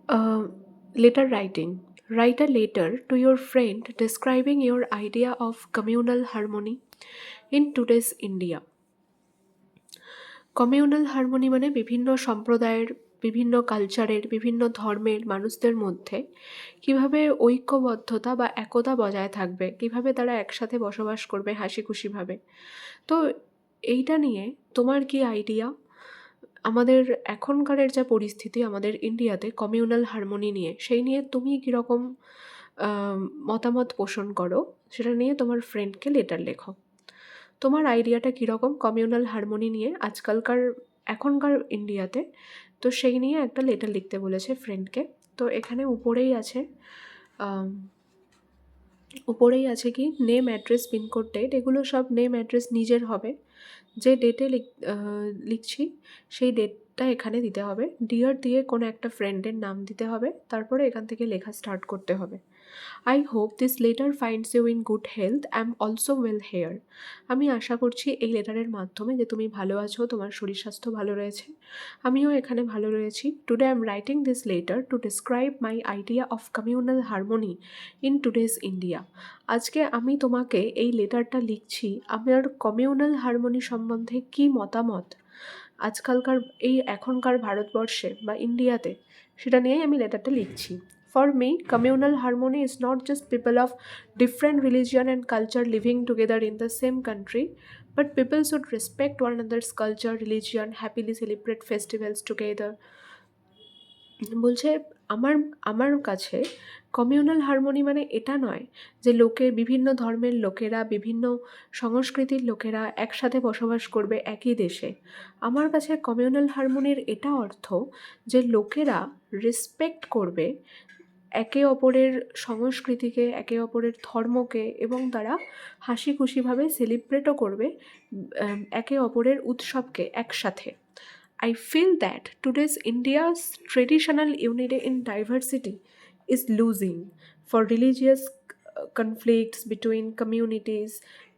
Letter writing. Write a letter to your friend describing your idea of communal harmony in today's India. Communal harmony মানে বিভিন্ন সম্প্রদায়ের, বিভিন্ন কালচারের, বিভিন্ন ধর্মের মানুষদের মধ্যে কিভাবে ঐক্যবদ্ধতা বা একতা বজায় থাকবে, কিভাবে তারা একসাথে বসবাস করবে হাসি খুশিভাবে। তো এইটা নিয়ে তোমার কি আইডিয়া? আমাদের এখনকারের যা পরিস্থিতি আমাদের ইন্ডিয়াতে কমিউনাল হারমোনি নিয়ে, সেই নিয়ে তুমি কীরকম মতামত পোষণ করো, সেটা নিয়ে তোমার ফ্রেন্ডকে লেটার লেখো। তোমার আইডিয়াটা কীরকম কমিউনাল হারমোনি নিয়ে এখনকার ইন্ডিয়াতে? তো সেই নিয়ে একটা লেটার লিখতে বলেছে ফ্রেন্ডকে। তো এখানে উপরেই আছে কি নেম, অ্যাড্রেস, পিনকোড, ডেট, এগুলো সব নেম অ্যাড্রেস নিজের হবে। যে ডেটে লিখছি সেই ডেটটা এখানে দিতে হবে। ডিয়ার দিয়ে কোনো একটা ফ্রেন্ডের নাম দিতে হবে, তারপরে এখান থেকে লেখা স্টার্ট করতে হবে। I hope this letter finds you in good health, I am also well here. আমি আশা করছি এই লেটারের মাধ্যমে যে তুমি ভালো আছো, তোমার শরীর স্বাস্থ্য ভালো রয়েছে। আমিও এখানে ভালো রয়েছি। Today I am writing this letter to describe my idea of communal harmony in today's India. আজকে আমি তোমাকে এই লেটারটা লিখছি আমার কমিউনাল হারমোনি সম্বন্ধে কী মতামত এখনকার ভারতবর্ষে বা ইন্ডিয়াতে, সেটা নিয়েই আমি লেটারটা লিখছি। For me, communal harmony is not just people of different religion and culture living together in the same country, but people should respect one another's culture, religion, happily celebrate festivals together. বলছে আমার আমার কাছে communal harmony মানে এটা নয় যে বিভিন্ন ধর্মের লোকেরা, বিভিন্ন সংস্কৃতির লোকেরা একসাথে বসবাস করবে একই দেশে। আমার কাছে কমিউনাল হারমোনির এটা অর্থ যে লোকেরা রেসপেক্ট করবে একে অপরের সংস্কৃতিকে, একে অপরের ধর্মকে, এবং তারা হাসি খুশিভাবে সেলিব্রেটও করবে একে অপরের উৎসবকে একসাথে। I feel that today's India's traditional unity in diversity is losing. For religious conflicts between communities,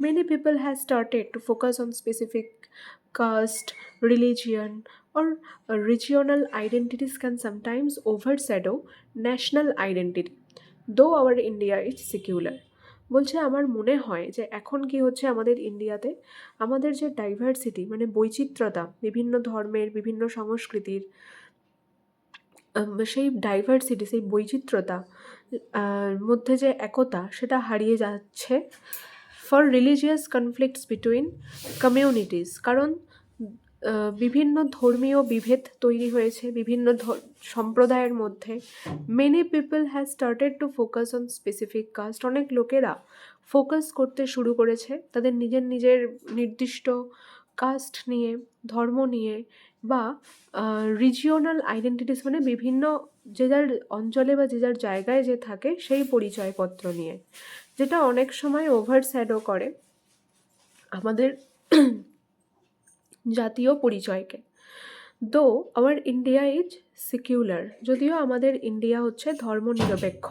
many people have started to focus on specific caste, religion, or regional identities can sometimes overshadow national identity, though our India is secular. বলছে আমার মনে হয় যে এখন কি হচ্ছে আমাদের ইন্ডিয়াতে, আমাদের যে ডাইভার্সিটি মানে বৈচিত্র্যতা, বিভিন্ন ধর্মের, বিভিন্ন সংস্কৃতির, সেই ডাইভার্সিটি, সেই বৈচিত্র্যতা মধ্যে যে একতা, সেটা হারিয়ে যাচ্ছে। For religious conflicts between communities, কারণ বিভিন্ন ধর্মীয় বিভেদ তৈরি হয়েছে বিভিন্ন সম্প্রদায়ের মধ্যে। Many people has started to focus on specific caste, অনেক লোকেরা ফোকাস করতে শুরু করেছে তাদের নিজের নিজের নির্দিষ্ট কাস্ট নিয়ে, ধর্ম নিয়ে, বা রিজিওনাল আইডেন্টিটিস মানে বিভিন্ন যে যার অঞ্চলে বা যে যার জায়গায় যে থাকে সেই পরিচয়পত্র নিয়ে, যেটা অনেক সময় ওভারশ্যাডো করে আমাদের জাতীয় পরিচয়কে। দো আওয়ার ইন্ডিয়া ইজ সেকুলার, যদিও আমাদের ইন্ডিয়া হচ্ছে ধর্মনিরপেক্ষ।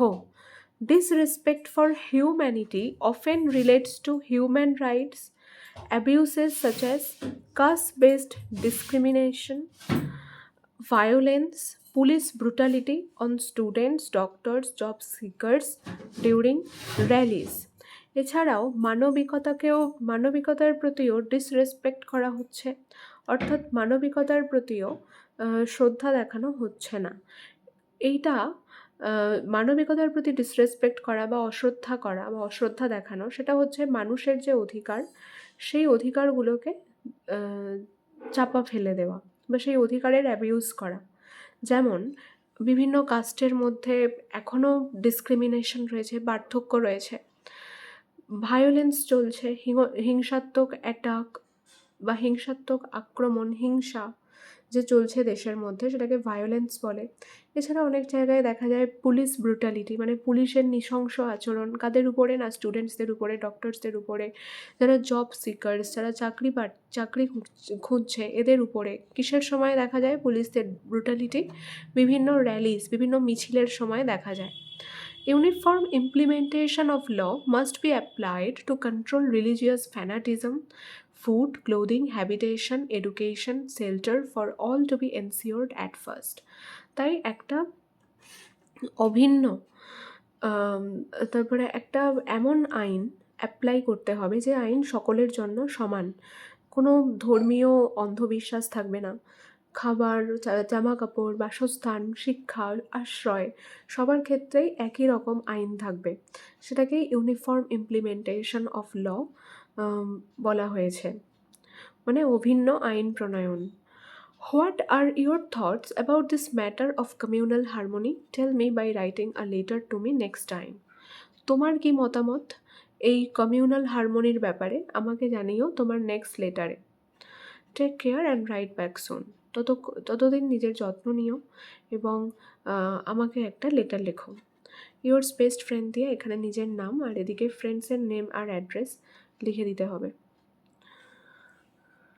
Disrespect for humanity often relates to human rights abuses such as caste-based discrimination, violence, police brutality on students, doctors, job seekers during rallies. এছাড়াও মানবিকতার প্রতিও ডিসরেসপেক্ট করা হচ্ছে, অর্থাৎ মানবিকতার প্রতিও শ্রদ্ধা দেখানো হচ্ছে না। এইটা মানবিকতার প্রতি ডিসরেসপেক্ট করা বা অশ্রদ্ধা দেখানো, সেটা হচ্ছে মানুষের যে অধিকার, সেই অধিকারগুলোকে চাপা ফেলে দেওয়া বা সেই অধিকারের অ্যাবিউজ করা। যেমন বিভিন্ন কাস্টের মধ্যে এখনও ডিসক্রিমিনেশন রয়েছে, পার্থক্য রয়েছে, ভায়োলেন্স চলছে, হিংসাত্মক অ্যাটাক বা হিংসাত্মক আক্রমণ, হিংসা যে চলছে দেশের মধ্যে, সেটাকে ভায়োলেন্স বলে। এছাড়া অনেক জায়গায় দেখা যায় পুলিশ ব্রুটালিটি, মানে পুলিশের নৃশংস আচরণ। কাদের উপরে না, স্টুডেন্টসদের উপরে, ডক্টরসদের উপরে, যারা জব সিকার্স, যারা চাকরি খুঁজছে এদের উপরে। কিসের সময় দেখা যায় পুলিশদের ব্রুটালিটি? বিভিন্ন র্যালিস, বিভিন্ন মিছিলের সময় দেখা যায়। Uniform implementation of law must be applied to control religious fanatism. Food, clothing, habitation, education, shelter for all to be ensured at first. তাই একটা অভিন্ন তারপরে একটা এমন আইন অ্যাপ্লাই করতে হবে যে আইন সকলের জন্য সমান। কোনো ধর্মীয় অন্ধবিশ্বাস থাকবে না। খাবার, জামাকাপড়, বাসস্থান, শিক্ষা, আশ্রয় সবার ক্ষেত্রেই একই রকম আইন থাকবে। সেটাকেই ইউনিফর্ম ইমপ্লিমেন্টেশন অফ ল বলা হয়েছে, মানে অভিন্ন আইন প্রণয়ন। What are your thoughts about this matter of communal harmony? Tell me by writing a letter to me next time. তোমার কি মতামত এই কমিউনাল হারমোনির ব্যাপারে? আমাকে জানিও তোমার নেক্সট লেটারে। Take care and write back soon. ততদিন নিজের যত্ন নিও এবং আমাকে একটা লেটার লেখো। ইয়োর বেস্ট ফ্রেন্ড দিয়ে এখানে নিজের নাম আর এদিকে ফ্রেন্ডসের নেম আর অ্যাড্রেস লিখে দিতে হবে।